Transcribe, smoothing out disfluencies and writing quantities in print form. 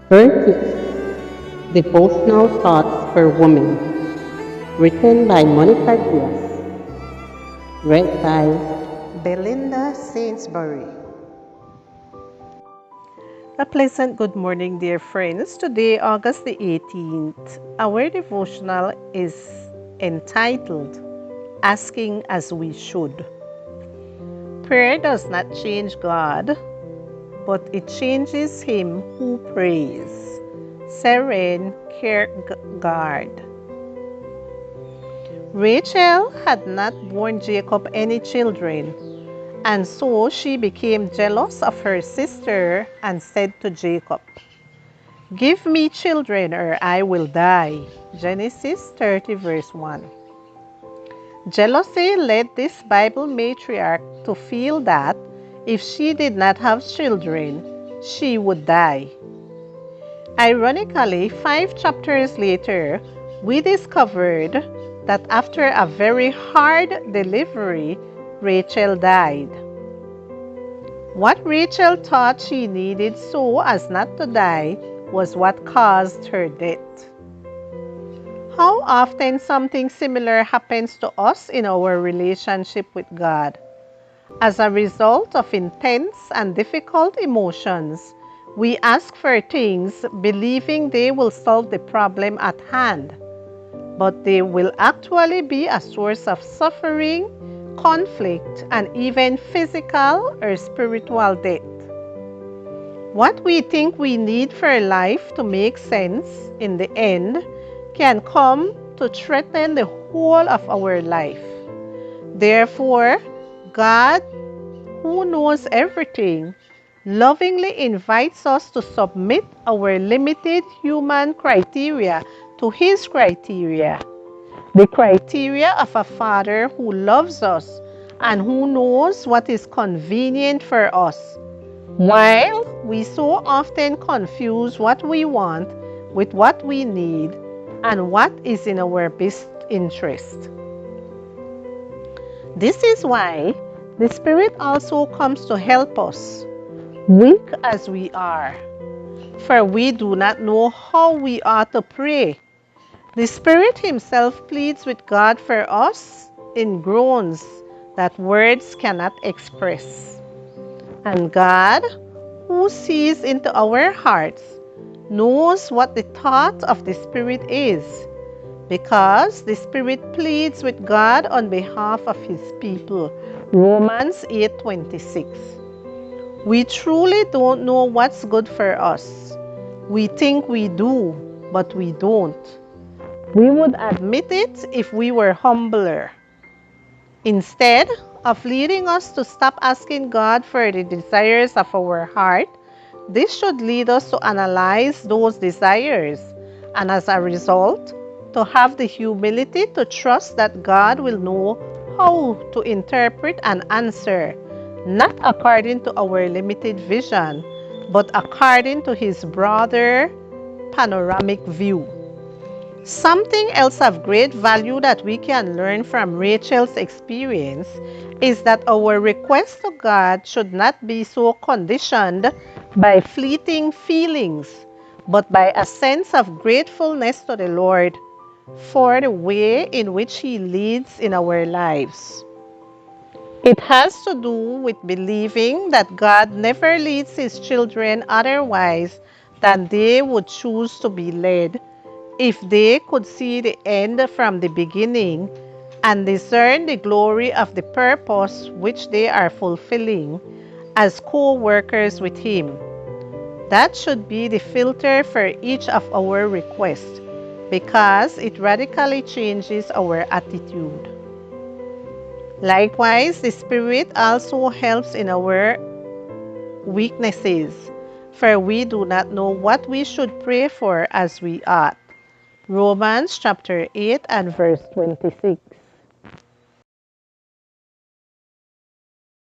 30. Devotional Thoughts for Women, written by Monica Diaz, read by Belinda Sainsbury. A pleasant good morning, dear friends. Today, August the 18th, our devotional is entitled Asking as We Should. Prayer does not change God, but it changes Him who prays. Seren Kierkegaard. Rachel had not borne Jacob any children, and so she became jealous of her sister and said to Jacob, "Give me children or I will die." Genesis 30 verse 1. Jealousy led this Bible matriarch to feel that if she did not have children, she would die. Ironically, 5 chapters later, we discovered that after a very hard delivery, Rachel died. What Rachel thought she needed so as not to die was what caused her death. How often something similar happens to us in our relationship with God. As a result of intense and difficult emotions, we ask for things believing they will solve the problem at hand, but they will actually be a source of suffering, conflict, and even physical or spiritual death. What we think we need for life to make sense in the end can come to threaten the whole of our life. Therefore, God, who knows everything, lovingly invites us to submit our limited human criteria to His criteria, the criteria of a Father who loves us and who knows what is convenient for us, while we so often confuse what we want with what we need and what is in our best interest. This is why the Spirit also comes to help us, weak as we are, for we do not know how we ought to pray. The Spirit Himself pleads with God for us in groans that words cannot express. And God, who sees into our hearts, knows what the thought of the Spirit is, because the Spirit pleads with God on behalf of His people. Romans 8:26. We truly don't know what's good for us. We think we do, but we don't. We would admit it if we were humbler. Instead of leading us to stop asking God for the desires of our heart, this should lead us to analyze those desires and, as a result, to have the humility to trust that God will know how to interpret and answer, not according to our limited vision, but according to His broader panoramic view. Something else of great value that we can learn from Rachel's experience is that our request to God should not be so conditioned by fleeting feelings, but by a sense of gratefulness to the Lord for the way in which He leads in our lives. It has to do with believing that God never leads His children otherwise than they would choose to be led if they could see the end from the beginning and discern the glory of the purpose which they are fulfilling as co-workers with Him. That should be the filter for each of our requests because it radically changes our attitude. Likewise, the Spirit also helps in our weaknesses, for we do not know what we should pray for as we ought. Romans chapter 8 and verse 26.